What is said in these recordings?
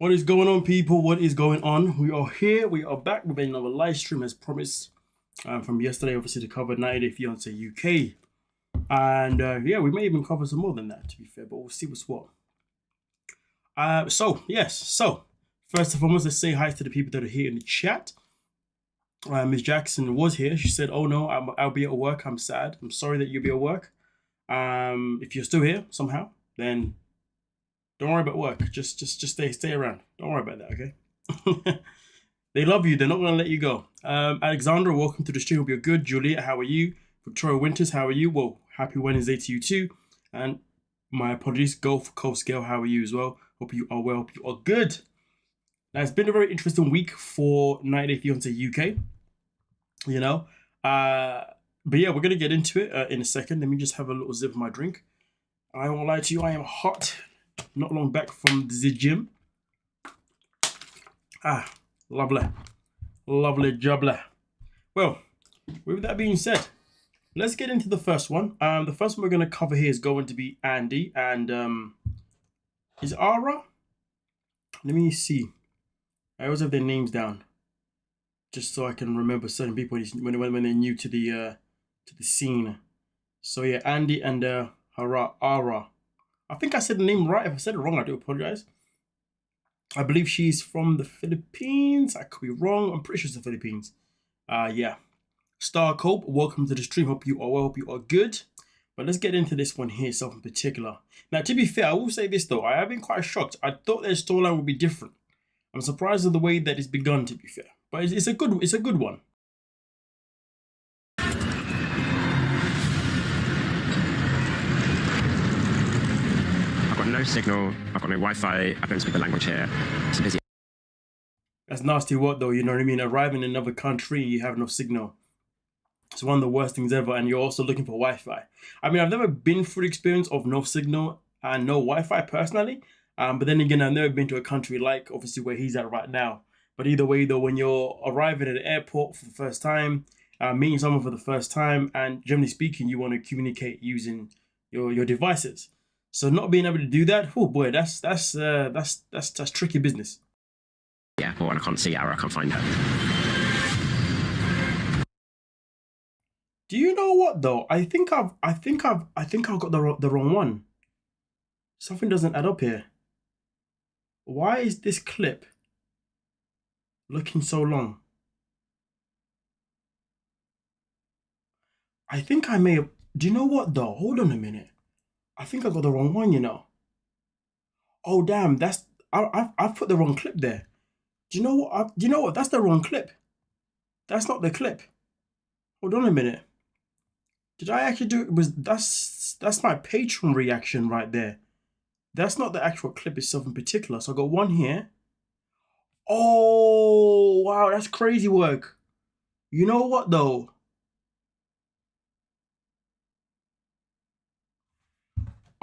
What is going on, people? What is going on? We are here. We are back with another live stream as promised from yesterday, obviously, to cover 90 Day Fiance UK. And yeah, we may even cover some more than that, to be fair, but we'll see what's what. So, first and foremost, let's say hi to the people that are here in the chat. Ms. Jackson was here. She said, "Oh no, I'll be at work. I'm sad. I'm sorry that you'll be at work. If you're still here somehow, then don't worry about work. Just stay around. Don't worry about that, okay?" They love you. They're not going to let you go. Alexandra, welcome to the stream. Hope you're good. Juliet, how are you? Victoria Winters, how are you? Well, happy Wednesday to you too. And my apologies, Gulf Coast Scale, how are you as well? Hope you are well. Hope you are good. Now, it's been a very interesting week for 90 Day Fiance UK. You know, but yeah, we're going to get into it in a second. Let me just have a little sip of my drink. I won't lie to you, I am hot. Not long back from the gym. Lovely. Lovely jubbly. Well, with that being said, let's get into the first one. The first one we're going to cover here is going to be Andy and is Ara? Let me see. I always have their names down, just so I can remember certain people when they're new to the scene. So yeah, Andy and Ara. I think I said the name right. If I said it wrong, I do apologize. I believe she's from the Philippines. I could be wrong. I'm pretty sure it's the Philippines. Yeah. Star Cope, welcome to the stream. Hope you are well. Hope you are good. But let's get into this one here, in particular. Now, to be fair, I will say this though. I have been quite shocked. I thought their storyline would be different. I'm surprised at the way that it's begun, to be fair. But it's a good one. I've got no signal, I've got no Wi-Fi, I don't speak the language here. It's busy. That's nasty work though, you know what I mean? Arriving in another country, you have no signal. It's one of the worst things ever, and you're also looking for Wi-Fi. I mean, I've never been through the experience of no signal and no Wi-Fi personally, but then again, I've never been to a country like, obviously, where he's at right now. But either way though, when you're arriving at an airport for the first time, meeting someone for the first time, and generally speaking, you want to communicate using your devices. So not being able to do that, oh boy, that's tricky business. Yeah, and I can't see her, I can't find her. Do you know what though? I think I've got the wrong one. Something doesn't add up here. Why is this clip looking so long? I think I may have. Do you know what though? Hold on a minute. I think I got the wrong one, you know. Oh damn, I've put the wrong clip there. Do you know what? That's the wrong clip. That's not the clip. Hold on a minute. Did I actually do it? That's my Patreon reaction right there. That's not the actual clip itself in particular. So I got one here. Oh wow, that's crazy work. You know what though?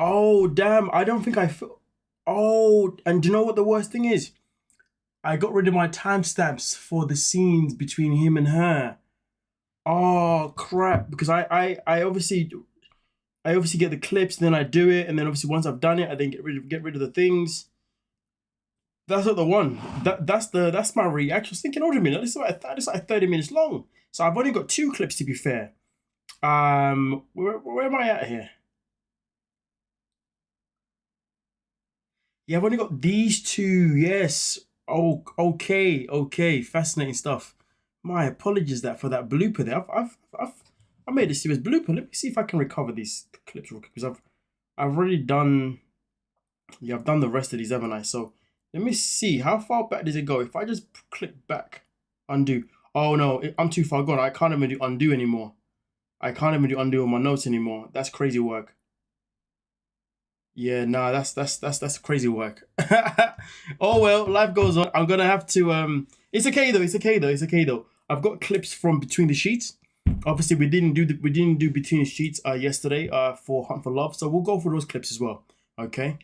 Oh damn, I don't think I feel. Oh, and do you know what the worst thing is? I got rid of my timestamps for the scenes between him and her. Oh crap! Because I obviously get the clips, and then I do it, and then obviously once I've done it, I then get rid of the things. That's not the one. That's my reaction. I was thinking, hold a minute, this is like 30 minutes long. So I've only got 2 clips to be fair. Where am I at here? Yeah, I've only got these 2. Yes. Oh, okay. Fascinating stuff. My apologies for that blooper there. I made a serious blooper. Let me see if I can recover these clips real quick, because I've already done. Yeah, I've done the rest of these, haven't I? So let me see, how far back does it go? If I just click back, undo. Oh no, I'm too far gone. I can't even do undo anymore. I can't even do undo on my notes anymore. That's crazy work. Yeah, nah, that's crazy work. Oh well, life goes on. I'm gonna have to it's okay though. I've got clips from between the sheets. Obviously we didn't do between the sheets yesterday for Hunt for Love, so we'll go for those clips as well. Okay.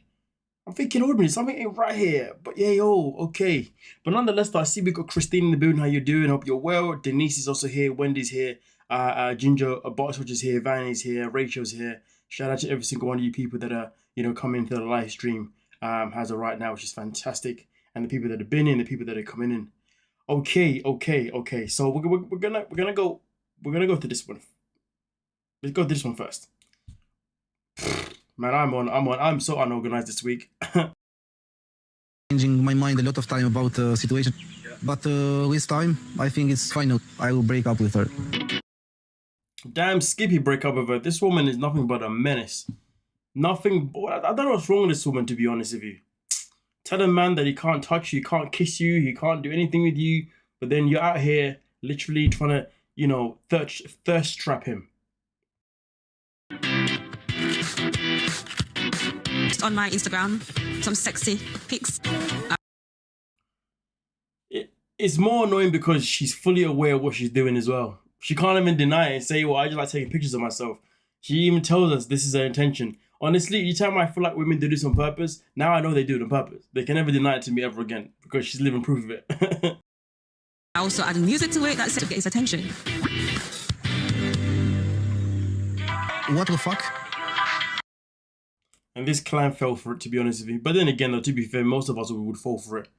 I'm thinking, hold on, something ain't right here. But yeah, okay. But nonetheless, I see we got Christine in the building. How you doing? Hope you're well. Denise is also here. Wendy's here. Ginger Boxwatch is here. Vanny's here. Rachel's here. Shout out to every single one of you people that are, coming to the live stream as of right now, which is fantastic. and the people that have been in, the people that are coming in. Okay. So we're gonna go to this one. Let's go to this one first. Man, I'm so unorganized this week. Changing my mind a lot of time about the situation. But this time, I think it's final. I will break up with her. Damn Skippy break up with her. This woman is nothing but a menace. Nothing. I don't know what's wrong with this woman, to be honest with you. Tell a man that he can't touch you, he can't kiss you, he can't do anything with you, but then you're out here literally trying to, thirst trap him. On my Instagram, some sexy pics. It's more annoying because she's fully aware of what she's doing as well. She can't even deny it and say, well, I just like taking pictures of myself. She even tells us this is her intention. Honestly, each time I feel like women do this on purpose, now I know they do it on purpose. They can never deny it to me ever again because she's living proof of it. I also added music to it that's to get his attention. What the fuck? And this clan fell for it, to be honest with you. But then again, though, to be fair, most of us would fall for it.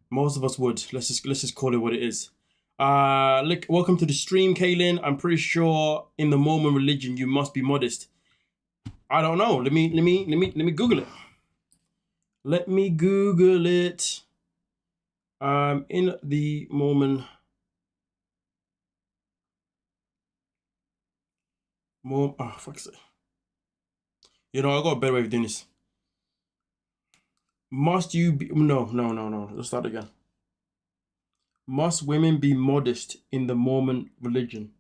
Most of us would. Let's just call it what it is. Look, welcome to the stream, Kaylin. I'm pretty sure in the Mormon religion you must be modest. I don't know. Let me Google it. Let me Google it. In the Mormon. Oh, fuck's sake. I got a better way of doing this. Must you be... No. Let's start again. Must women be modest in the Mormon religion?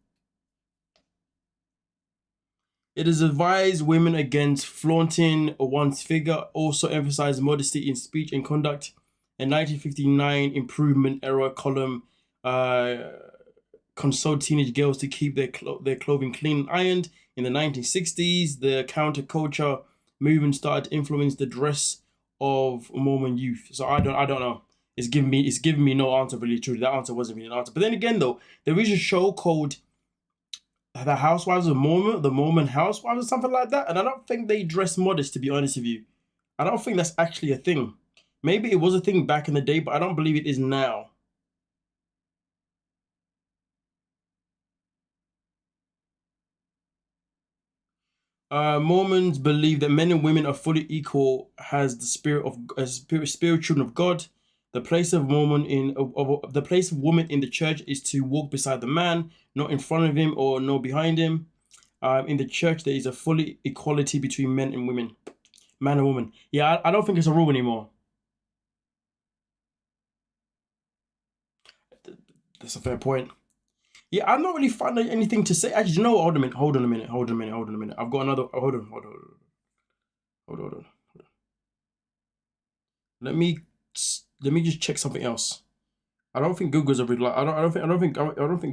It is advised women against flaunting one's figure, also emphasize modesty in speech and conduct. A 1959 improvement era column consoled teenage girls to keep their clothing clean and ironed. In the 1960s, the counterculture movement started to influence the dress of Mormon youth. So I don't know. It's giving me no answer, really, truly. That answer wasn't really an answer. But then again, though, there is a show called The Housewives of Mormon, the Mormon Housewives or something like that. And I don't think they dress modest, to be honest with you. I don't think that's actually a thing. Maybe it was a thing back in the day, but I don't believe it is now. Mormons believe that men and women are fully equal as spirit children of God. The place of woman in the church is to walk beside the man, not in front of him or no behind him. In the church, there is a fully equality between men and women, man and woman. Yeah, I don't think it's a rule anymore. That's a fair point. Yeah, I'm not really finding anything to say. Actually, hold on a minute. I've got another. Hold on. Let me just check something else. I don't think Google's a really. I don't think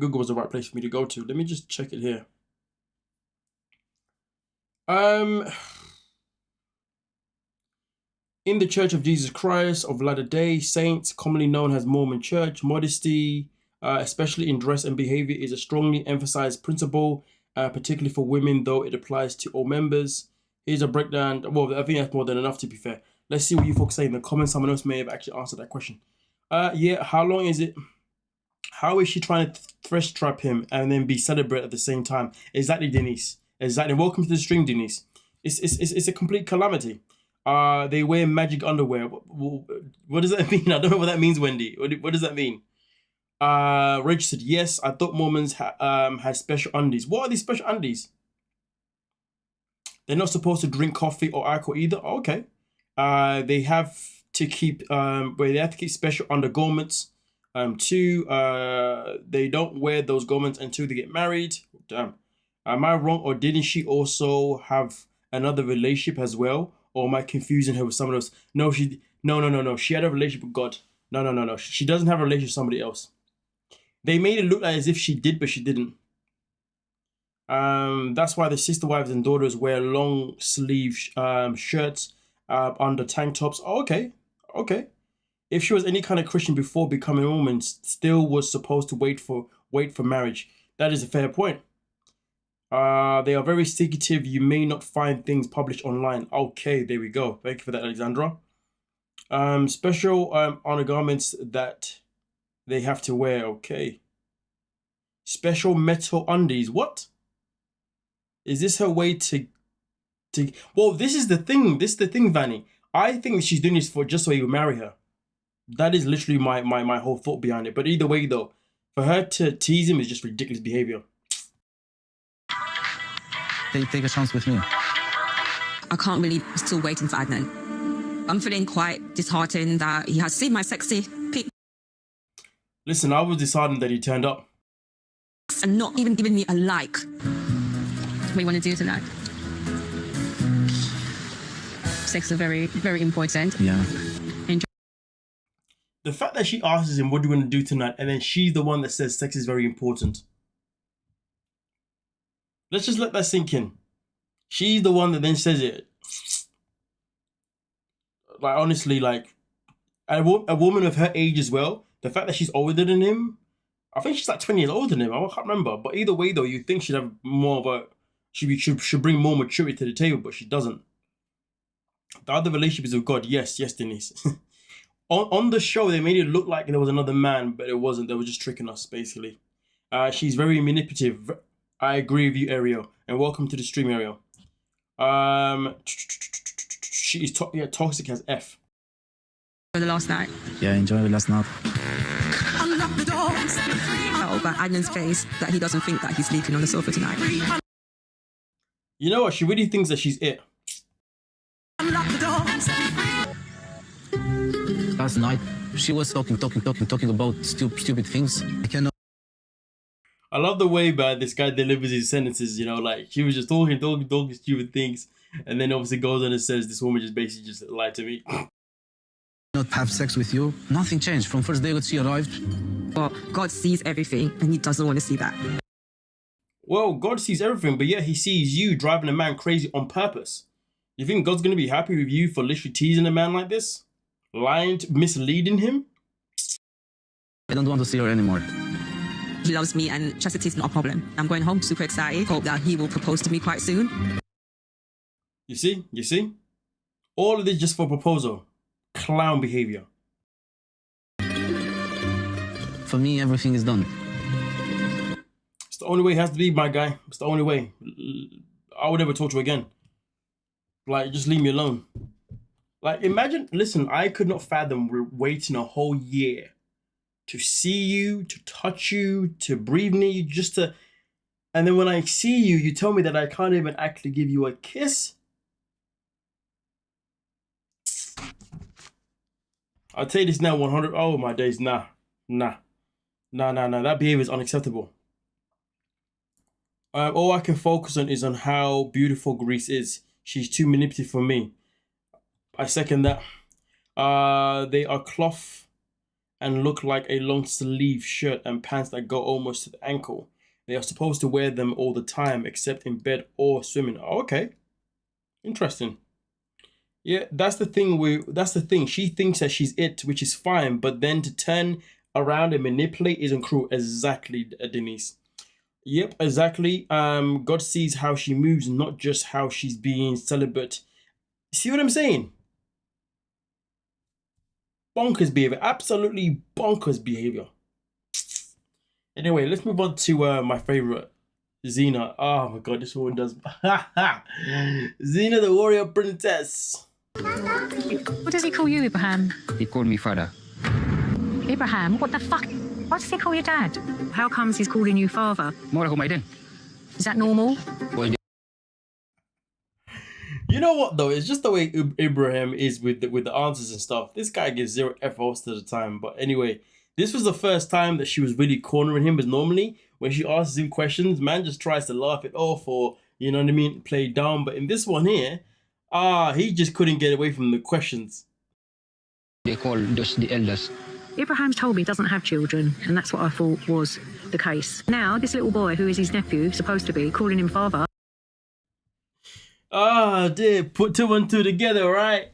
Google was the right place for me to go to. Let me just check it here. In the Church of Jesus Christ of Latter-day Saints, commonly known as Mormon Church, modesty, especially in dress and behavior, is a strongly emphasized principle, particularly for women, though it applies to all members. Here's a breakdown. Well, I think that's more than enough, to be fair. Let's see what you folks say in the comments. Someone else may have actually answered that question. Yeah, how long is it? How is she trying to thirst trap him and then be celibate at the same time? Exactly, Denise. Exactly. Welcome to the stream, Denise. It's a complete calamity. They wear magic underwear. What does that mean? I don't know what that means, Wendy. What does that mean? Rich said, yes, I thought Mormons had special undies. What are these special undies? They're not supposed to drink coffee or alcohol either. Oh, okay. They have to keep special undergarments. Two, they don't wear those garments until they get married. Damn. Am I wrong, or didn't she also have another relationship as well? Or am I confusing her with someone else? No. She had a relationship with God. No. She doesn't have a relationship with somebody else. They made it look like as if she did, but she didn't. That's why the sister wives and daughters wear long sleeve shirts under tank tops. Oh, okay. If she was any kind of Christian before becoming a woman, still was supposed to wait for marriage. That is a fair point. They are very secretive. You may not find things published online. Okay, there we go. Thank you for that, Alexandra. Special undergarments that they have to wear. Okay. Special metal undies. What? Is this her way to? Well, this is the thing. This is the thing, Vanny. I think she's doing this for just so he will marry her. That is literally my whole thought behind it. But either way, though, for her to tease him is just ridiculous behavior. Take a chance with me. I can't really still waiting for Adnan. I'm feeling quite disheartened that he has seen my sexy pics Listen, I was disheartened that he turned up. and not even giving me a like. What do you want to do tonight? Sex is very, very important. Yeah. The fact that she asks him, what do you want to do tonight? And then she's the one that says sex is very important. Let's just let that sink in. She's the one that then says it. Like, honestly, like, a woman of her age as well, the fact that she's older than him, I think she's like 20 years older than him. I can't remember. But either way, though, you think she'd have more of a, should bring more maturity to the table, but she doesn't. The other relationship is with God. Yes, Denise. On the show, they made it look like there was another man, but it wasn't. They were just tricking us, basically. She's very manipulative. I agree with you, Ariel. And welcome to the stream, Ariel. She is toxic as F. For the last night. Yeah, enjoy the last night. Unlock the doors. Oh, but Adnan's face that he doesn't think that he's sleeping on the sofa tonight. You know what? She really thinks that she's it. Unlock the doors. Last night, she was talking about stupid things. I cannot. I love the way this guy delivers his sentences, you know, like she was just talking stupid things, and then obviously goes on and says, this woman just basically just lied to me. Not have sex with you. Nothing changed from first day that she arrived. But God sees everything and he doesn't want to see that. Well, God sees everything, but yet he sees you driving a man crazy on purpose. You think God's going to be happy with you for literally teasing a man like this? Lying, misleading him? I don't want to see her anymore. He loves me and chastity's not a problem. I'm going home super excited. Hope that he will propose to me quite soon. You see? All of this just for proposal. Clown behavior. For me, everything is done. It's the only way it has to be, my guy. It's the only way. I would never talk to you again. Like, just leave me alone. Like, imagine, listen, I could not fathom waiting a whole year to see you, to touch you, to breathe near you, just to... And then when I see you, you tell me that I can't even actually give you a kiss? I'll tell you this now, 100... Oh, my days, nah. That behavior is unacceptable. All I can focus on is on how beautiful Greece is. She's too manipulative for me. I second that. They are cloth and look like a long sleeve shirt and pants that go almost to the ankle. They are supposed to wear them all the time, except in bed or swimming. Oh, okay. Interesting. Yeah, that's the thing. She thinks that she's it, which is fine, but then to turn around and manipulate isn't cruel. Exactly, Denise. Yep, exactly. God sees how she moves, not just how she's being celibate. See what I'm saying? Bonkers behavior. Absolutely bonkers behavior. Anyway, let's move on to my favorite, Xena. Oh my god, this woman does. Xena the warrior princess. What does he call you, Abraham? He called me father. Abraham? What the fuck? Why does he call you dad? How comes he's calling you father? More who I did. Is that normal? Well, You know what though? It's just the way Abraham is with the answers and stuff. This guy gives 0 F most of the time. But anyway, this was the first time that she was really cornering him. Because normally when she asks him questions, man just tries to laugh it off or, you know what I mean, play down. But in this one here, he just couldn't get away from the questions. they call just the elders. Abraham's told me he doesn't have children, and that's what I thought was the case. Now, this little boy, who is his nephew, supposed to be, calling him father. Dear, put 2 and 2 together, right?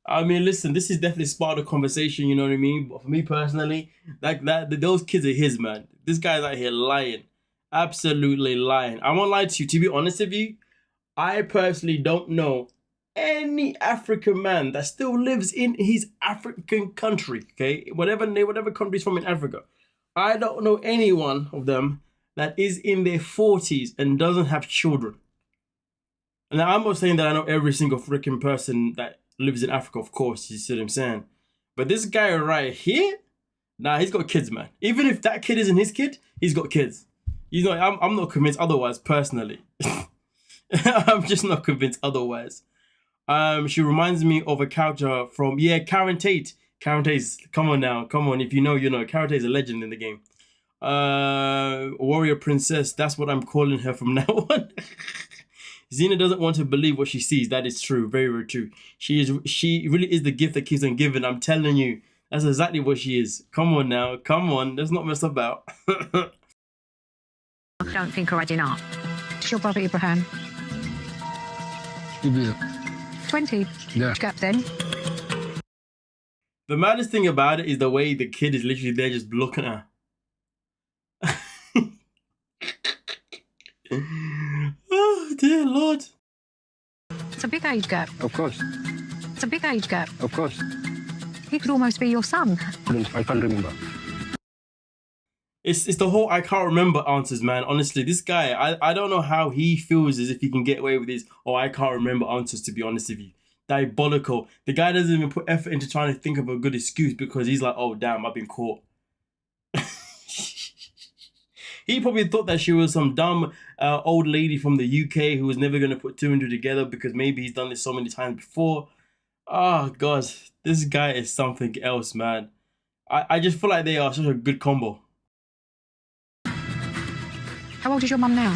I mean, listen, this is definitely sparked a conversation, you know what I mean? But for me personally, those kids are his, man. This guy's out here lying. Absolutely lying. I won't lie to you. To be honest with you, I personally don't know any African man that still lives in his African country, okay, whatever country he's from in Africa, I don't know anyone of them that is in their 40s and doesn't have children. And I'm not saying that I know every single freaking person that lives in Africa, of course, you see what I'm saying? But this guy right here, nah, he's got kids, man. Even if that kid isn't his kid, he's got kids. You know, I'm not convinced otherwise, personally. I'm just not convinced otherwise. She reminds me of a character from, Karen Tate. Karen Tate, come on now, come on. If you know, you know. Karen Tate is a legend in the game. Warrior Princess, that's what I'm calling her from now on. Xena doesn't want to believe what she sees. That is true, very, very true. She really is the gift that keeps on giving. I'm telling you, that's exactly what she is. Come on now, come on. Let's not mess about. I don't think are adding up. It's your brother Abraham. 20. Yeah. Gap then. The maddest thing about it is the way the kid is literally there just looking at her. Oh, dear Lord. It's a big age gap. Of course. It's a big age gap. Of course. He could almost be your son. I can't remember. It's the whole I can't remember answers, man. Honestly, this guy, I don't know how he feels as if he can get away with his, I can't remember answers, to be honest with you. Diabolical. The guy doesn't even put effort into trying to think of a good excuse because he's like, oh, damn, I've been caught. He probably thought that she was some dumb old lady from the UK who was never going to put two and two together because maybe he's done this so many times before. Oh, God. This guy is something else, man. I just feel like they are such a good combo. How old is your mum now?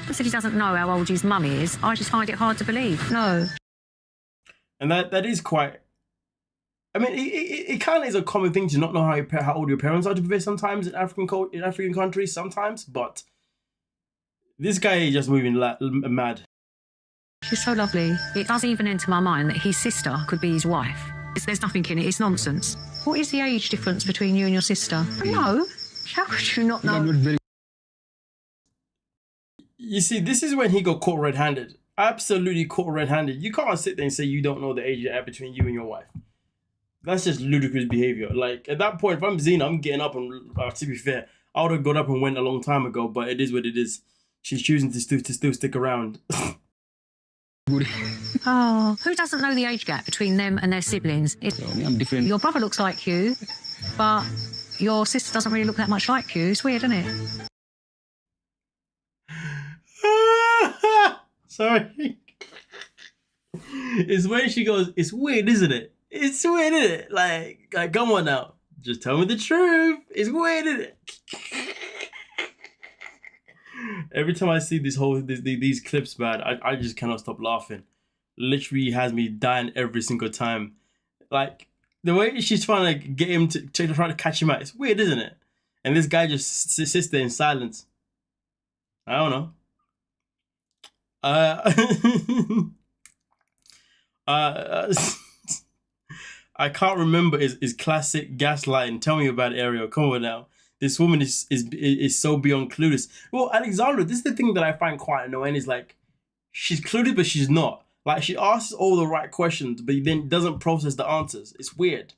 He said he doesn't know how old his mum is. I just find it hard to believe. No. And that is quite... I mean, it kind of is a common thing to not know how old your parents are, to be fair, sometimes in African countries, sometimes. But this guy is just moving mad. She's so lovely. It doesn't even enter my mind that his sister could be his wife. There's nothing in it. It's nonsense. What is the age difference between you and your sister? No. How could you not know? You see, this is when he got caught red-handed. Absolutely caught red-handed. You can't sit there and say you don't know the age between you and your wife. That's just ludicrous behavior. Like, at that point, if I'm Xena, I'm getting up and, to be fair, I would have got up and went a long time ago, but it is what it is. She's choosing to still stick around. Oh, who doesn't know the age gap between them and their siblings? I'm different. Your brother looks like you, but your sister doesn't really look that much like you. It's weird, isn't it? Sorry. It's when she goes, it's weird, isn't it? It's weird, isn't it? Like, come on now. Just tell me the truth. It's weird, isn't it? Every time I see these clips, man, I just cannot stop laughing. Literally has me dying every single time. Like, the way she's trying to get him to try to catch him out, it's weird, isn't it? And this guy just sits there in silence. I don't know. I can't remember is classic gaslighting. Tell me about it, Ariel. Come on now. This woman is so beyond clueless. Well, Alexandra, this is the thing that I find quite annoying, is like, she's clueless, but she's not. Like, she asks all the right questions, but then doesn't process the answers. It's weird.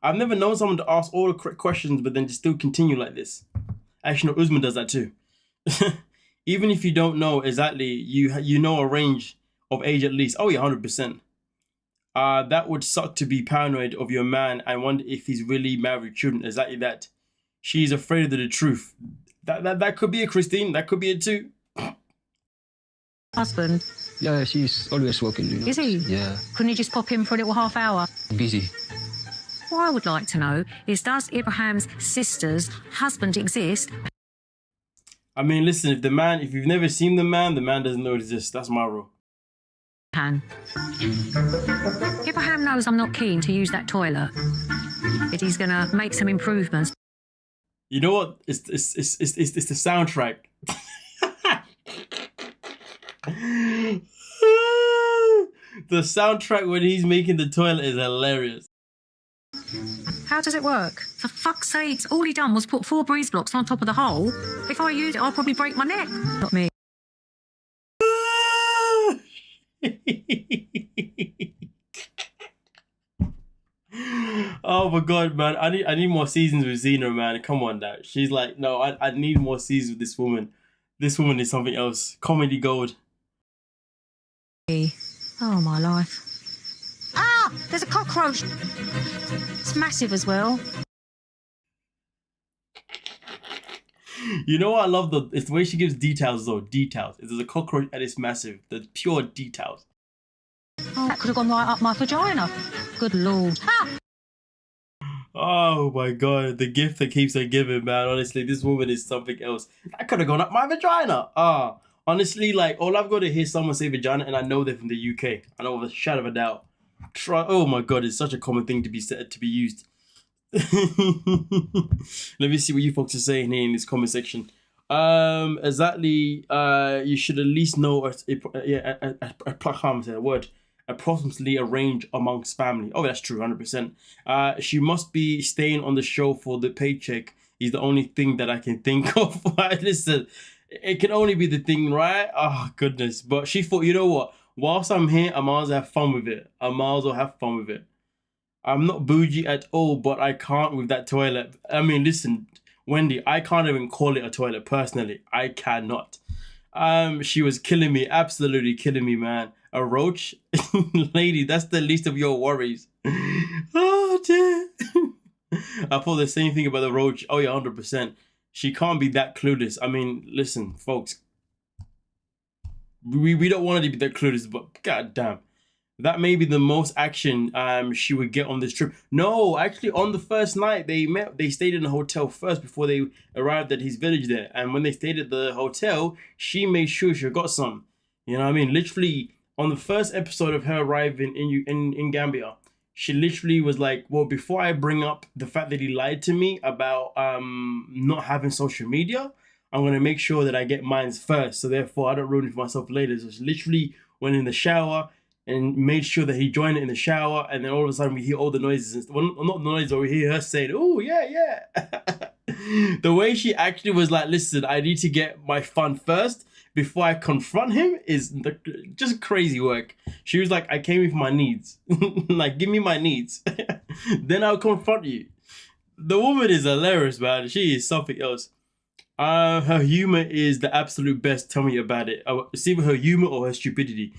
I've never known someone to ask all the correct questions, but then just still continue like this. Actually, no, Usman does that too. Even if you don't know exactly, you know a range of age at least. Oh yeah, 100%. That would suck to be paranoid of your man and wonder if he's really married children. Exactly that. She's afraid of the truth. That could be it, Christine. That could be it too. Husband? Yeah, she's always working, you know. Is he? Yeah. Couldn't you just pop in for a little half hour? Busy. What I would like to know is, does Abraham's sister's husband exist? I mean, listen, if you've never seen the man doesn't know it exists. That's my rule. Abraham knows I'm not keen to use that toilet, but he's going to make some improvements. You know what? It's the soundtrack. The soundtrack when he's making the toilet is hilarious. How does it work? For fuck's sake, all he done was put 4 breeze blocks on top of the hole. If I used it, I'd probably break my neck. Not me. Oh my god, man! I need more seasons with Xena, man. Come on, now. She's like, no, I need more seasons with this woman. This woman is something else. Comedy gold. Oh, my life. Ah! There's a cockroach. It's massive as well. You know what I love though? It's the way she gives details though. Details. There's a cockroach and it's massive. The pure details. Oh, that could have gone right up my vagina. Good lord. Ah! Oh my god, the gift that keeps on giving, man. Honestly, this woman is something else. That could have gone up my vagina. Honestly, like all I've got to hear someone say vagina, and I know they're from the UK. I know with a shadow of a doubt. Oh my god, it's such a common thing to be said, to be used. Let me see what you folks are saying here in this comment section. Exactly. You should at least know a word. Approximately arranged amongst family. Oh, that's true, 100%. She must be staying on the show for the paycheck. Is the only thing that I can think of. Listen, it can only be the thing, right? Oh goodness. But she thought, you know what? Whilst I'm here, I might as well have fun with it. I might as well have fun with it. I'm not bougie at all, but I can't with that toilet. I mean, listen, Wendy, I can't even call it a toilet personally. I cannot. She was killing me, absolutely killing me, man. A roach? Lady, that's the least of your worries. Oh, dear. I thought the same thing about the roach. Oh, yeah, 100%. She can't be that clueless. I mean, listen, folks. We don't want her to be that clueless, but goddamn. That may be the most action she would get on this trip. No, actually, on the first night they stayed in a hotel first before they arrived at his village there. And when they stayed at the hotel, she made sure she got some. You know what I mean? Literally, on the first episode of her arriving in Gambia, she literally was like, well, before I bring up the fact that he lied to me about not having social media, I'm going to make sure that I get mine first. So therefore, I don't ruin it for myself later. So she literally went in the shower and made sure that he joined it in the shower, and then all of a sudden we hear all the noises. Well, not the noises, but we hear her saying, "Oh yeah, yeah." The way she actually was like, "Listen, I need to get my fun first before I confront him," is just crazy work. She was like, "I came here for my needs. Like, give me my needs, then I'll confront you." The woman is hilarious, man. She is something else. Her humor is the absolute best. Tell me about it. See her humor or her stupidity.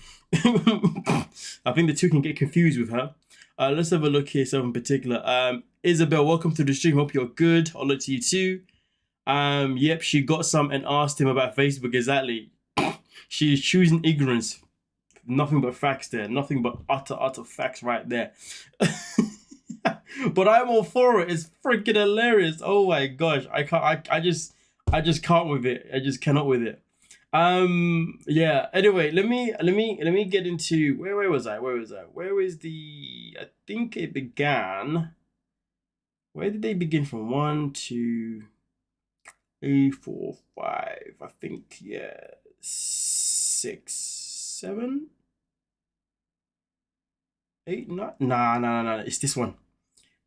I think the two can get confused with her. Let's have a look here, some in particular. Isabel, welcome to the stream. Hope you're good. I'll look to you too. Yep, she got some and asked him about Facebook. Exactly. She is choosing ignorance. Nothing but facts there. Nothing but utter facts right there. But I'm all for it. It's freaking hilarious. Oh my gosh. I just can't with it. I just cannot with it. Yeah. Anyway, let me get into where was I? Where is the? I think it began. Where did they begin from? 1, 2, 3, 4, 5. I think, yeah, 6, 7, 8, 9. Nah. It's this one.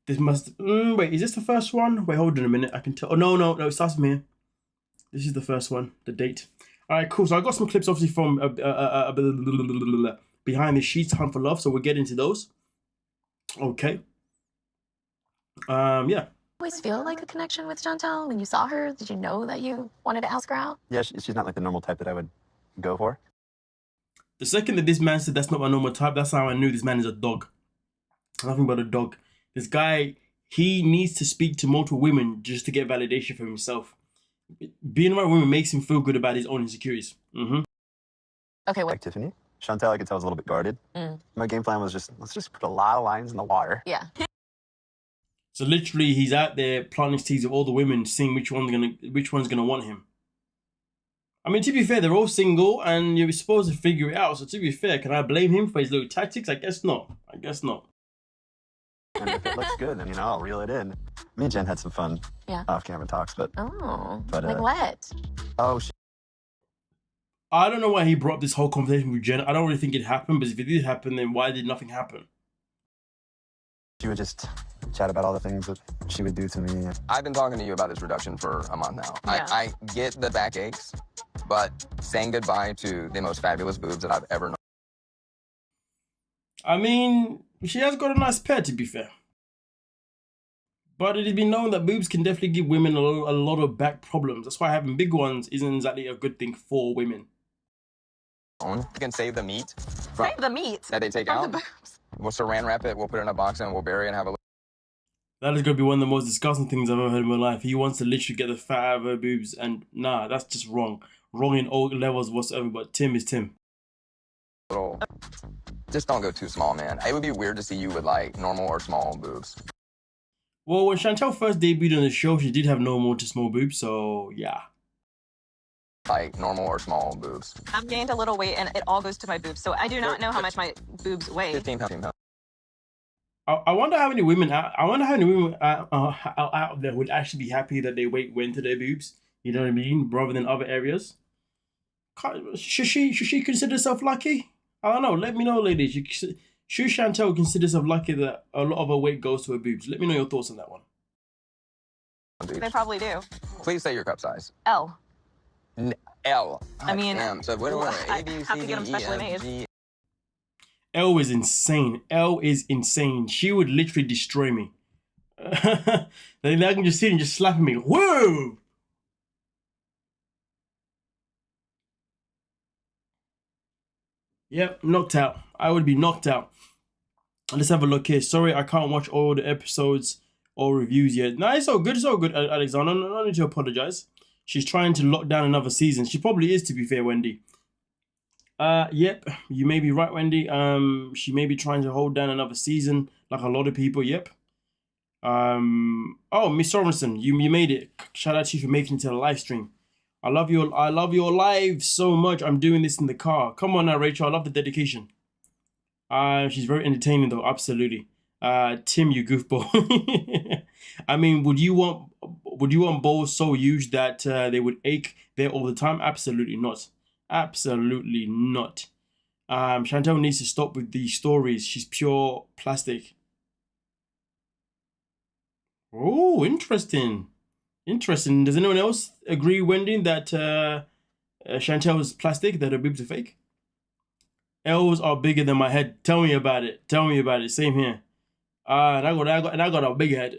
This must. Wait, is this the first one? Wait, hold on a minute. I can tell. Oh no. It starts from here. This is the first one. The date. All right, cool. So I got some clips, obviously, from Behind the Sheets, Hunt for Love. So we'll get into those. Okay. Yeah. Always feel like a connection with Chantal when you saw her? Did you know that you wanted to ask her out? Yeah, she's not like the normal type that I would go for. The second that this man said that's not my normal type, that's how I knew this man is a dog. Nothing but a dog. This guy, he needs to speak to multiple women just to get validation for himself. Being around women makes him feel good about his own insecurities. Okay, Like Tiffany, Chantal, I could tell was a little bit guarded. My game plan was let's just put a lot of lines in the water. Yeah. So literally, he's out there planting seeds of all the women, seeing which one's gonna want him. I mean, to be fair, they're all single, and you're supposed to figure it out. So to be fair, can I blame him for his little tactics? I guess not. And if it looks good, then I'll reel it in. Me and Jen had some fun off-camera talks, but like what? I don't know why he brought up this whole conversation with Jen. I don't really think it happened, but if it did happen, then why did nothing happen? She would just chat about all the things that she would do to me. I've been talking to you about this reduction for a month now. Yeah. I get the backaches, but saying goodbye to the most fabulous boobs that I've ever known. I mean, she has got a nice pair, to be fair. But it has been known that boobs can definitely give women a lot of back problems. That's why having big ones isn't exactly a good thing for women. You can save the meat from Save the meat that they take from out. the boobs. We'll saran wrap it. We'll put it in a box and we'll bury it and have a. That is going to be one of the most disgusting things I've ever heard in my life. He wants to literally get the fat out of her boobs, and nah, that's just wrong. Wrong in all levels whatsoever, but Tim is Tim. Little. Just don't go too small, man. It would be weird to see you with like normal or small boobs. Well, when Chantel first debuted on the show, she did have normal to small boobs, so yeah. Like normal or small boobs. I've gained a little weight and it all goes to my boobs. So I do not know how much my boobs weigh. 15 pounds. I wonder how many women. I wonder how many women out there would actually be happy that their weight went to their boobs. You know what I mean, rather than other areas. Should she consider herself lucky? I don't know. Let me know, ladies. Should Chantel consider herself lucky that a lot of her weight goes to her boobs? Let me know your thoughts on that one. They probably do. Please say your cup size. L. L. I mean, so what are I A, B, have C, to get them D, E, specially F, made. G. L is insane. L is insane. She would literally destroy me. Then I can just see her just slapping me. Whoa! Yep, knocked out. I would be knocked out. Let's have a look here. Sorry, I can't watch all the episodes or reviews yet. No, it's all good, Alexander. No need to apologize. She's trying to lock down another season. She probably is, to be fair, Wendy. Yep, you may be right, Wendy. She may be trying to hold down another season, like a lot of people. Yep. Oh, Miss Sorensen, you made it. Shout out to you for making it to the live stream. I love your live so much. I'm doing this in the car. Come on now, Rachel. I love the dedication. She's very entertaining though. Absolutely. Tim, you goofball. I mean, would you want balls so huge that they would ache there all the time? Absolutely not. Absolutely not. Chantel needs to stop with these stories. She's pure plastic. Oh, interesting. Interesting. Does anyone else agree, Wendy, that Chantel is plastic, that her boobs are fake? L's are bigger than my head. Tell me about it. Tell me about it. Same here. And I got a big head.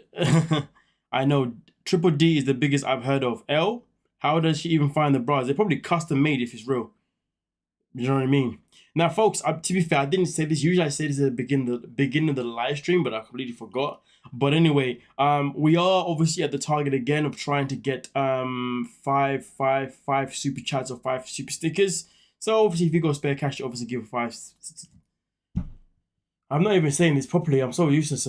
I know. Triple D is the biggest I've heard of. L, how does she even find the bras? They're probably custom made if it's real. You know what I mean? Now, folks, to be fair, I didn't say this. Usually I say this at the beginning of the live stream, but I completely forgot. But anyway, we are obviously at the target again of trying to get 5 super chats or 5 super stickers. So obviously, if you got spare cash, you obviously give 5. I'm not even saying this properly. I'm so useless.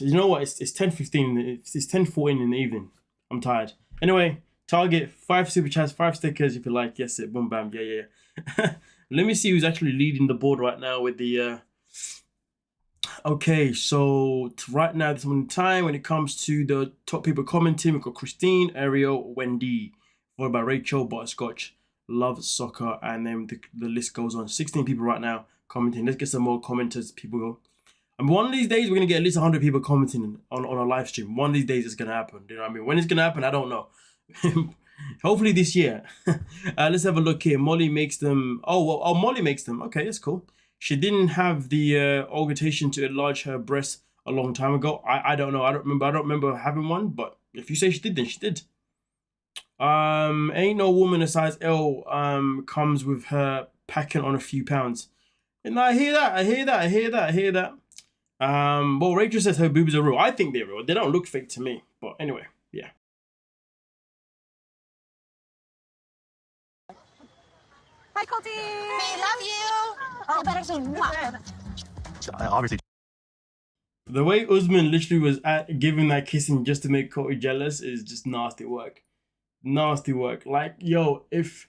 You know what? It's 10:15. It's 10:14 in the evening. I'm tired. Anyway, target 5 super chats, 5 stickers if you like. Yes, it. Boom, bam. Yeah. Let me see who's actually leading the board right now with the. Okay, so right now, this one time when it comes to the top people commenting, we've got Christine, Ariel, Wendy, followed by Rachel, Butterscotch, Love Soccer, and then the list goes on. 16 people right now commenting. Let's get some more commenters, people go. And one of these days, we're going to get at least 100 people commenting on a live stream. One of these days, it's going to happen. You know what I mean? When it's going to happen, I don't know. Hopefully this year. Let's have a look here. Molly makes them. Oh, Molly makes them. Okay, that's cool. She didn't have the augmentation to enlarge her breasts a long time ago. I don't know. I don't remember having one. But if you say she did, then she did. Ain't no woman a size L comes with her packing on a few pounds. And I hear that. Well, Rachel says her boobs are real. I think they're real. They don't look fake to me. But anyway, yeah. Hi, Colty. We love you. Oh, better say Obviously. The way Usman literally was giving that kissing just to make Cody jealous is just nasty work. Nasty work. Like, yo, if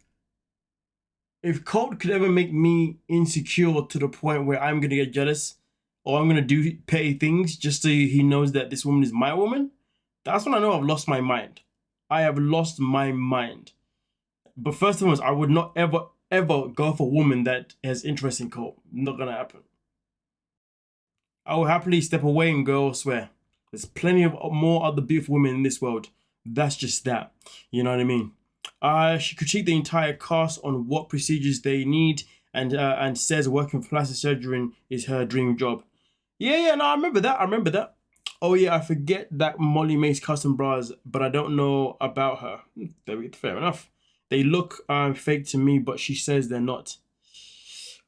Colt could ever make me insecure to the point where I'm gonna get jealous or I'm gonna do petty things just so he knows that this woman is my woman, that's when I know I've lost my mind. I have lost my mind. But first of all, I would not ever go for a woman that has interest in Colt. Not gonna happen. I will happily step away and go elsewhere. There's plenty of more other beautiful women in this world. That's just that. You know what I mean? She critiqued the entire cast on what procedures they need and says working for plastic surgery is her dream job. Yeah, no, I remember that. Oh yeah, I forget that Molly makes custom bras, but I don't know about her. Fair enough. They look fake to me, but she says they're not.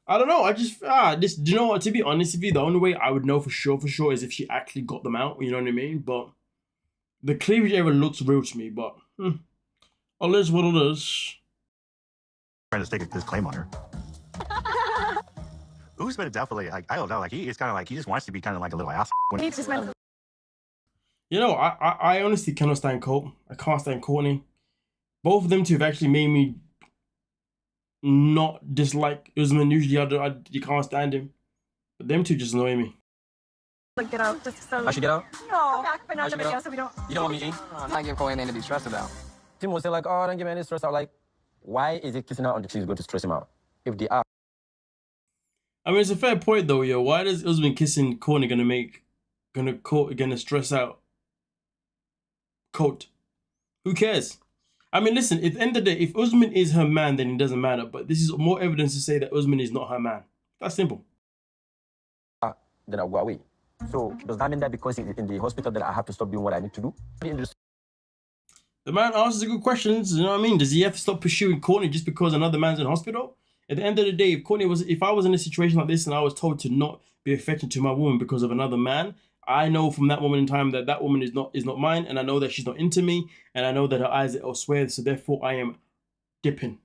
I don't know. I just this. Do you know what? To be honest with you, the only way I would know for sure is if she actually got them out. You know what I mean? But the cleavage area looks real to me. But all is what it is. Trying to stake this claim on her. Usman definitely, like, I don't know, like he's kind of like he just wants to be kind of like a little ass. You know, I honestly cannot stand Colt. I can't stand Courtney. Both of them two have actually made me not dislike Usman. Usually, you can't stand him, but them two just annoy me. Like, get out. Just so. I should get out? No. Back, but not the video, so we don't. You don't want me in? I give Cole anything to be stressed about. Tim was saying like, oh, don't give me any stress out. Like, why is it kissing out on the cheeks going to stress him out? If they are. I mean, it's a fair point though, yo. Why does Usman kissing Courtney gonna stress out Colt? Who cares? I mean, listen, at the end of the day, if Usman is her man, then it doesn't matter. But this is more evidence to say that Usman is not her man. That's simple. Then I'll go away. So does that mean that because in the hospital that I have to stop doing what I need to do? The man answers good questions. You know what I mean? Does he have to stop pursuing Courtney just because another man's in hospital? At the end of the day, if I was in a situation like this and I was told to not be affected to my woman because of another man, I know from that moment in time that that woman is not mine, and I know that she's not into me, and I know that her eyes are elsewhere. So therefore, I am dipping.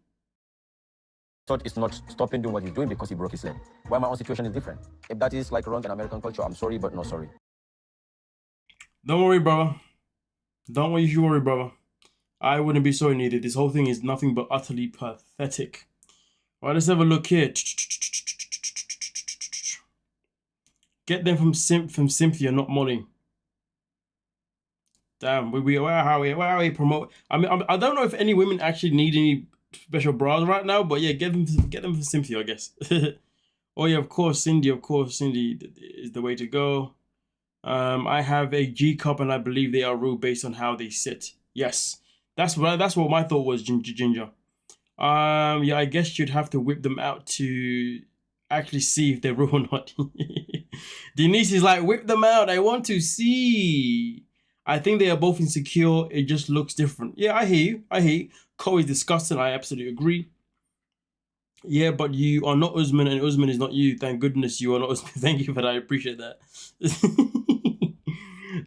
Thought it's not stopping doing what he's doing because he broke his leg. Why my own situation is different? If that is like wrong in American culture, I'm sorry, but no sorry. Don't worry, brother. Don't worry, brother. I wouldn't be sorry neither. This whole thing is nothing but utterly pathetic. All right, let's have a look here. Get them from Cynthia, not Molly. Damn, where are we promote? I mean, I don't know if any women actually need any special bras right now, but yeah, get them from Cynthia, I guess. Oh yeah, of course, Cindy is the way to go. I have a G cup, and I believe they are rude based on how they sit. Yes, that's what my thought was, Ginger. Yeah, I guess you'd have to whip them out to actually see if they're real or not. Denise is like, whip them out. I want to see. I think they are both insecure. It just looks different. Yeah, I hear you. Cole is disgusting. I absolutely agree. Yeah, but you are not Usman, and Usman is not you. Thank goodness you are not Usman. Thank you for that. I appreciate that.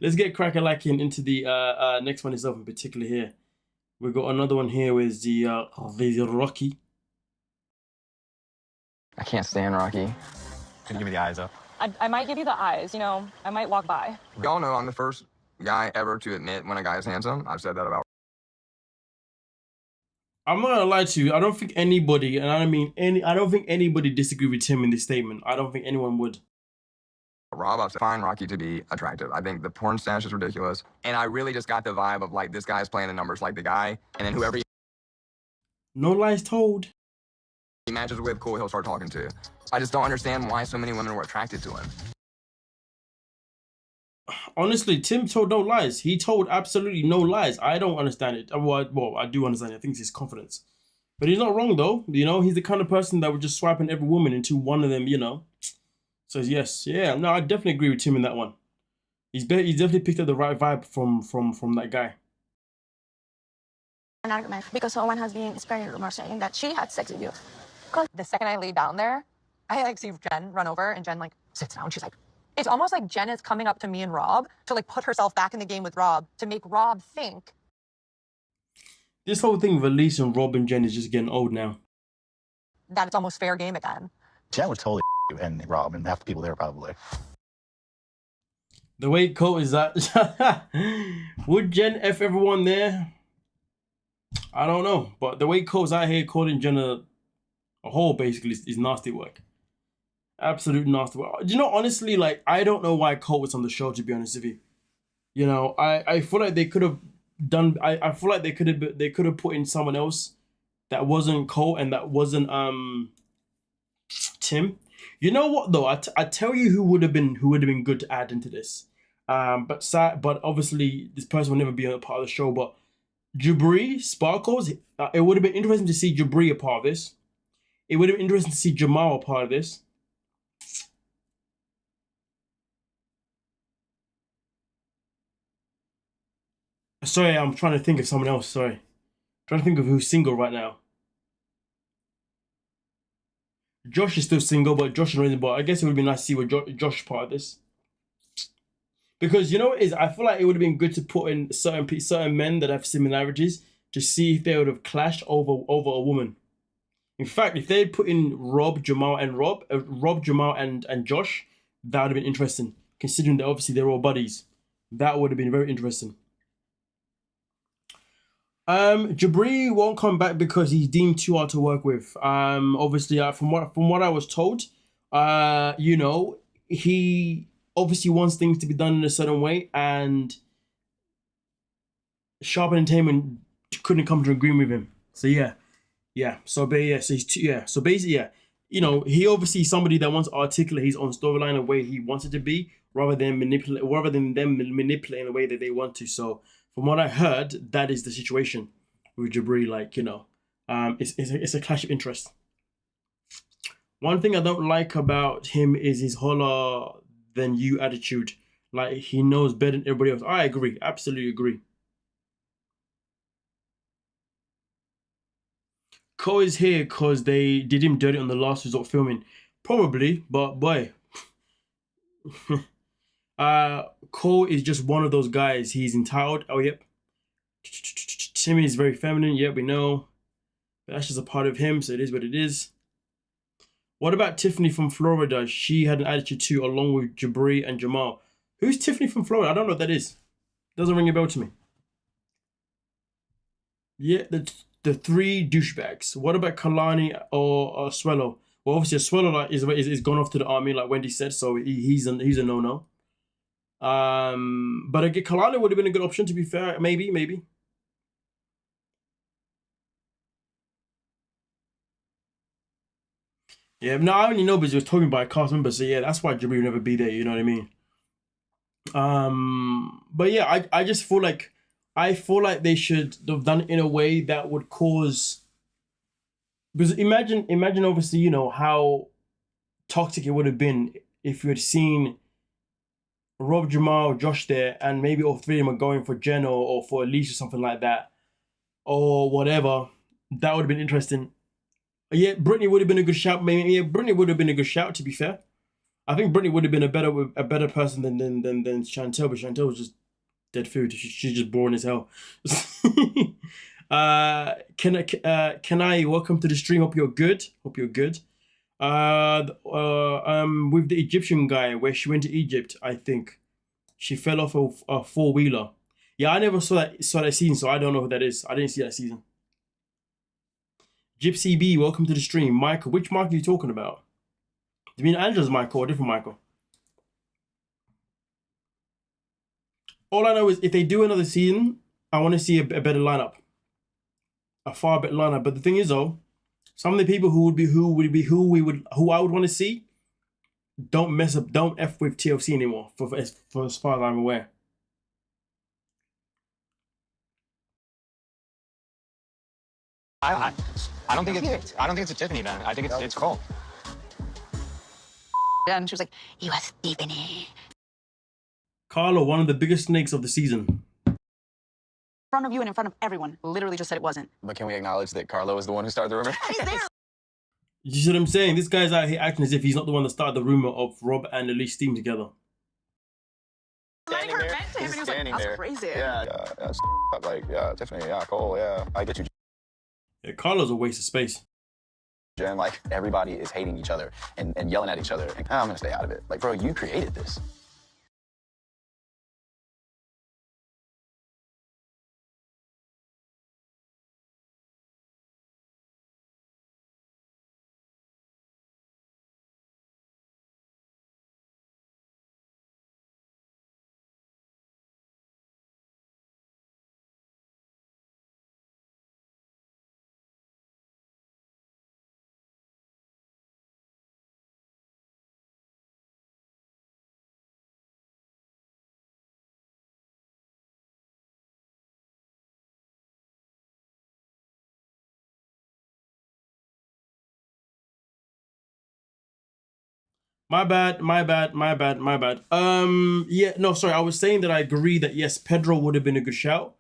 Let's get crack-a-lacking into the next one itself in particular here. We've got another one here with the Rocky. I can't stand Rocky. Can you give me the eyes up? I might give you the eyes, you know. I might walk by. Y'all know I'm the first guy ever to admit when a guy is handsome. I've said that about I'm not gonna lie to you. I don't think anybody, and I don't mean I don't think anybody disagree with Tim in this statement. I don't think anyone would. Rob. I find Rocky to be attractive. I think the porn stash is ridiculous. And I really just got the vibe of like, this guy's playing the numbers like the guy. And then whoever No lies told. he matches with, cool, he'll start talking to. I just don't understand why so many women were attracted to him. Honestly, Tim told no lies. He told absolutely no lies. I don't understand it. Well, I do understand it. I think it's his confidence. But he's not wrong, though. You know, he's the kind of person that would just swipe on every woman until one of them, you know, says yes. Yeah, no, I definitely agree with Tim in that one. He's definitely picked up the right vibe from that guy. An argument because someone has been spreading rumors saying that she had sex with you. The second I lay down there, I like see Jen run over, and Jen like sits down. She's like, it's almost like Jen is coming up to me and Rob to like put herself back in the game with Rob to make Rob think. This whole thing with Elise and Rob and Jen is just getting old now. That it's almost fair game again. Jen would totally you and Rob and half the people there probably. The way Cole is that, would Jen F everyone there? I don't know, but the way Cole's out here calling Jen a whole basically is nasty work. Absolute nasty work. You know, honestly, like, I don't know why Cole was on the show, to be honest with you. You know, I feel like they could have done, I feel like they could have put in someone else that wasn't Cole and that wasn't Tim. You know what though? I tell you who would have been good to add into this. But obviously this person will never be a part of the show. But Jabri Sparkles, it would have been interesting to see Jabri a part of this. It would have been interesting to see Jamal a part of this. Sorry, I'm trying to think of someone else. Sorry. Trying to think of who's single right now. Josh is still single, but Josh and Raven, but I guess it would be nice to see what Josh part of this. Because you know what it is, I feel like it would have been good to put in certain men that have similarities to see if they would have clashed over a woman. In fact, if they had put in Rob, Jamal, and Josh, that would have been interesting. Considering that obviously they're all buddies, that would have been very interesting. Jabri won't come back because he's deemed too hard to work with. Obviously, from what I was told, you know, he obviously wants things to be done in a certain way, and Sharp Entertainment couldn't come to an agreement with him. So yeah. So So basically, yeah. You know, he obviously is somebody that wants to articulate his own storyline the way he wants it to be, rather than them manipulating the way that they want to. So from what I heard, that is the situation with Jabri. Like, you know, it's a clash of interest. One thing I don't like about him is his holler than you attitude. Like, he knows better than everybody else. I agree, absolutely agree. Cole is here because they did him dirty on the last resort filming. Probably, but boy. Cole is just one of those guys. He's entitled. Oh, yep. Timmy is very feminine. Yep, we know. But that's just a part of him, so it is what it is. What about Tiffany from Florida? She had an attitude too, along with Jabri and Jamal. Who's Tiffany from Florida? I don't know what that is. Doesn't ring a bell to me. Yeah, the three douchebags. What about Kalani or Swello? Well, obviously, Swello is gone off to the army, like Wendy said, so he's a no-no. But again, Kalani would have been a good option, to be fair. Maybe. Yeah, no, I only know because he was talking about a cast member, so yeah, that's why Jabri would never be there, you know what I mean? But yeah, I just feel like they should have done it in a way that would cause, because imagine obviously, you know, how toxic it would have been if you had seen Rob, Jamal, Josh there, and maybe all three of them are going for Jen or for Elise or something like that, or whatever. That would have been interesting. Yeah, Brittany would have been a good shout. Maybe, yeah, Brittany would have been a good shout, to be fair. I think Brittany would have been a better person than Chantel, but Chantel was just dead food. She's just boring as hell. Can I welcome to the stream? Hope you're good. With the Egyptian guy where she went to Egypt, I think she fell off a four-wheeler. Yeah, I never saw that season, so I don't know who that is. I didn't see that season. Gypsy B, welcome to the stream. Michael, which Michael are you talking about? Do you mean Angela's Michael or a different Michael? All I know is if they do another season, I want to see a better lineup. A far better lineup. But the thing is though, some of the people who I would want to see don't F with TLC anymore, for as far as I'm aware. I don't think it's a Tiffany then. I think it's Cole. And she was like, "You are Tiffany." Carlo, one of the biggest snakes of the season. In front of you and in front of everyone, literally just said it wasn't. But can we acknowledge that Carlo is the one who started the rumor? You see what I'm saying? This guy's out here acting as if he's not the one that started the rumor of Rob and Elise team together. Letting her vent to him, and he was like, "That's crazy." Yeah, Tiffany, yeah, Cole, yeah, I get you. Yeah, Carlo's a waste of space. And like everybody is hating each other and yelling at each other. And I'm gonna stay out of it. Like, bro, you created this. My bad. Yeah, no, sorry. I was saying that I agree that yes, Pedro would have been a good shout.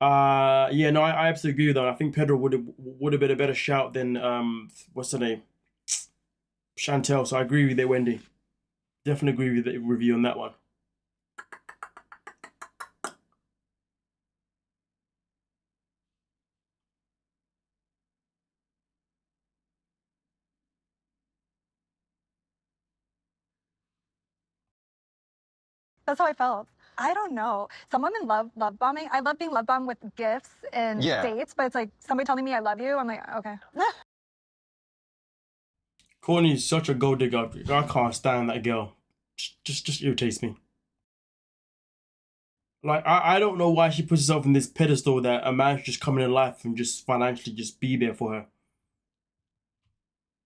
Yeah, no, I absolutely agree with that. I think Pedro would have been a better shout than what's her name, Chantel. So I agree with you, Wendy. Definitely agree with the review on that one. That's how I felt. I don't know. Some women love bombing. I love being love bombed with gifts and dates, but it's like somebody telling me I love you. I'm like, okay. Courtney is such a gold digger. I can't stand that girl. Just irritates me. Like I don't know why she puts herself in this pedestal that a man should just come in her life and just financially just be there for her.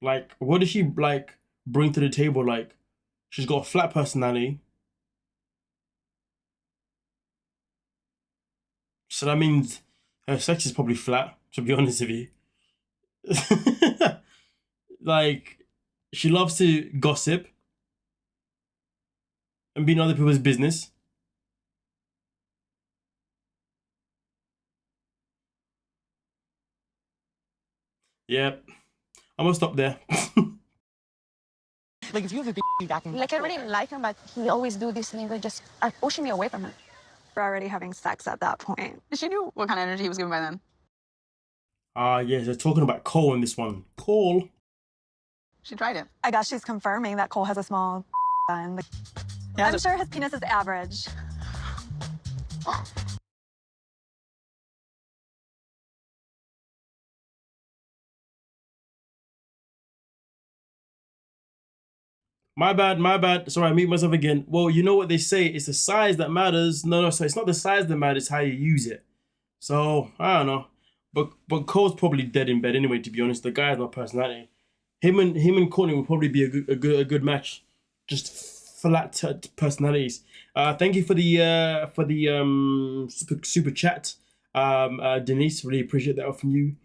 Like, what does she like bring to the table? Like, she's got a flat personality. So that means her sex is probably flat, to be honest with you. Like, she loves to gossip and be in other people's business. Yep. I'm gonna stop there. Like, if you have a big back in Like, I really like him, but he always do these things that just are pushing me away from him. We're already having sex at that point. She knew what kind of energy he was given by then. Yes, they're talking about Cole in this one. Cole. She tried it. I guess she's confirming that Cole has a small then. I'm sure his penis is average. My bad. Sorry, I mute myself again. Well, you know what they say, it's the size that matters. No, so it's not the size that matters, it's how you use it. So, I don't know. But Cole's probably dead in bed anyway, to be honest. The guy has no personality. Him and Courtney would probably be a good match. Just flat personalities. Thank you for the super chat. Denise, really appreciate that from you.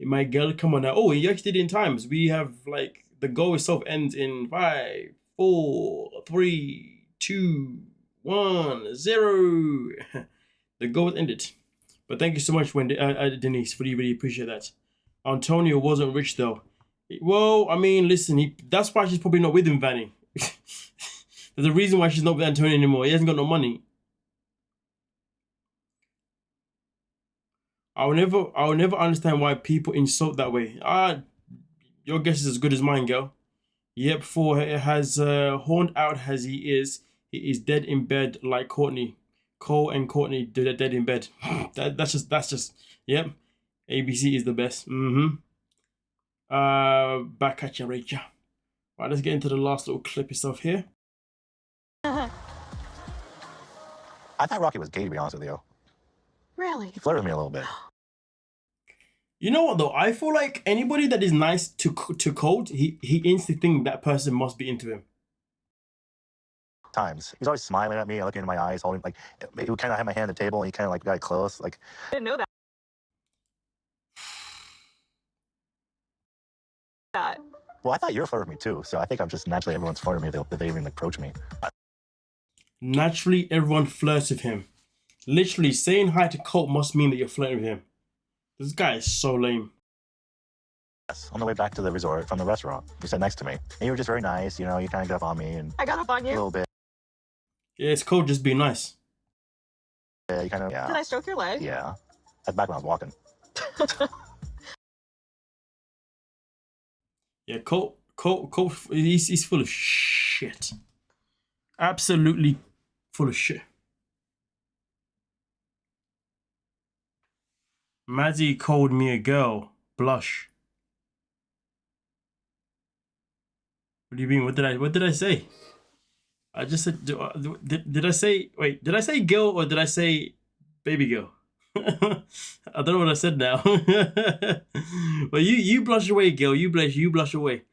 My girl, come on now. Oh, you actually did it in times. We have like the goal itself ends in 5, 4, 3, 2, 1, 0. The goal is ended. But thank you so much, Wendy, Denise. Really appreciate that. Antonio wasn't rich though. Well, I mean, listen, that's why she's probably not with him, Vanny. There's a reason why she's not with Antonio anymore. He hasn't got no money. I'll never understand why people insult that way. Your guess is as good as mine, girl. Yep, for it has horned out as he is dead in bed like Courtney. Cole and Courtney dead in bed. that's just yep. ABC is the best. Back at you, Rachel. Right, let's get into the last little clip itself here. I thought Rocky was gay, to be honest with you. Really? He flirted with me a little bit. You know what though? I feel like anybody that is nice to Colt, he instantly thinks that person must be into him. Times he's always smiling at me, looking into my eyes, holding like he would kind of have my hand on the table, and he kind of like got close. Like I didn't know that. Well, I thought you were flirting with me too, so I think I'm just naturally everyone's flirting with me if they even approach me. Naturally, everyone flirts with him. Literally, saying hi to Colt must mean that you're flirting with him. This guy is so lame. Yes, on the way back to the resort from the restaurant, you sat next to me, and you were just very nice. You know, you kind of got up on me, and I got up on you a little bit. Yeah, it's Colt just being nice. Yeah, you kind of. Yeah. Did I stroke your leg? Yeah, that's back when I was walking. Yeah, Colt, he's full of shit. Absolutely full of shit. Maddie called me a girl. Blush. What do you mean? What did I say? I just said. Did I say? Wait, did I say girl or did I say baby girl? I don't know what I said now. Well, you blush away, girl. You blush away.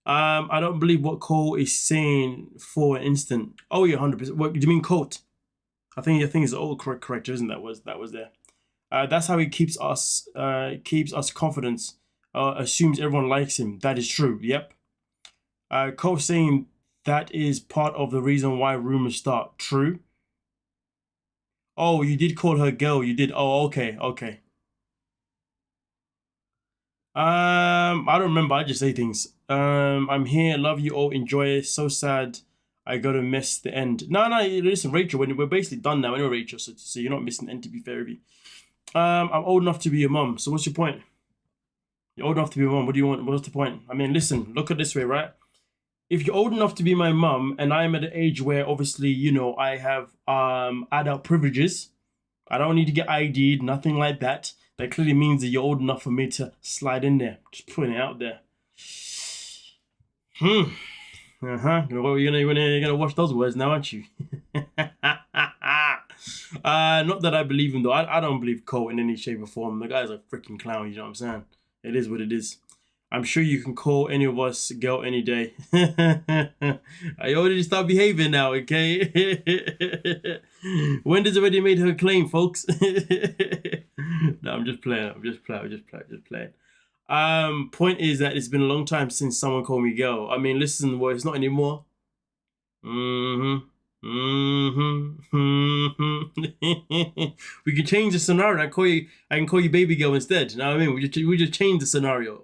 I don't believe what Cole is saying for an instant. Oh, yeah, 100%. What do you mean, Colt? I think it's all correct, isn't that was there? That's how he keeps us confidence. Assumes everyone likes him. That is true. Yep. Cole saying that is part of the reason why rumors start. True. Oh, you did call her girl. You did. Oh, okay, okay. I don't remember. I just say things. I'm here. Love you all. Enjoy. So sad. I gotta miss the end. No, no. Listen, Rachel. We're basically done now. Anyway, Rachel. So you're not missing the end. To be fair with you. I'm old enough to be your mum. So what's your point? You're old enough to be a mum. What do you want? What's the point? I mean, listen. Look at it this way, right? If you're old enough to be my mum, and I'm at an age where obviously, you know, I have adult privileges. I don't need to get ID'd, nothing like that. That clearly means that you're old enough for me to slide in there. Just putting it out there. Well, you're gonna watch those words now, aren't you? Not that I believe him though. I don't believe Cole in any shape or form. The guy's a freaking clown. You know what I'm saying? It is what it is. I'm sure you can call any of us girl any day. I already start behaving now, okay? Wendy's already made her claim, folks. No, I'm just playing. I'm just playing. Point is that it's been a long time since someone called me girl. I mean, listen, well, it's not anymore. We can change the scenario. I can call you baby girl instead. You know what I mean? We just change the scenario.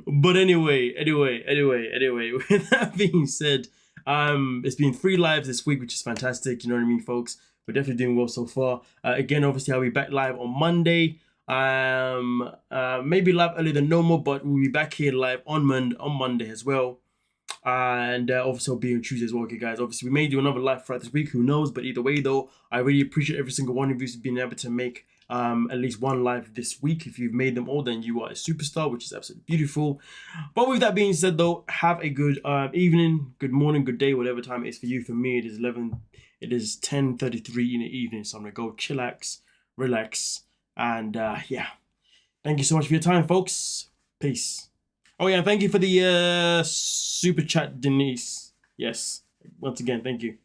But anyway. With that being said, it's been 3 lives this week, which is fantastic. You know what I mean, folks? We're definitely doing well so far. Again, obviously, I'll be back live on Monday. Maybe live earlier than normal, but we'll be back here live on Monday as well. And obviously I'll be on Tuesday as well, okay guys. Obviously we may do another live throughout this week, who knows, but either way though, I really appreciate every single one of you being able to make at least one live this week. If you've made them all, then you are a superstar, which is absolutely beautiful. But with that being said though, have a good evening, good morning, good day, whatever time it is for you. For me, it is 10:33 in the evening, so I'm gonna go chillax, relax, and yeah. Thank you so much for your time, folks. Peace. Oh yeah, thank you for the super chat, Denise. Yes, once again, thank you.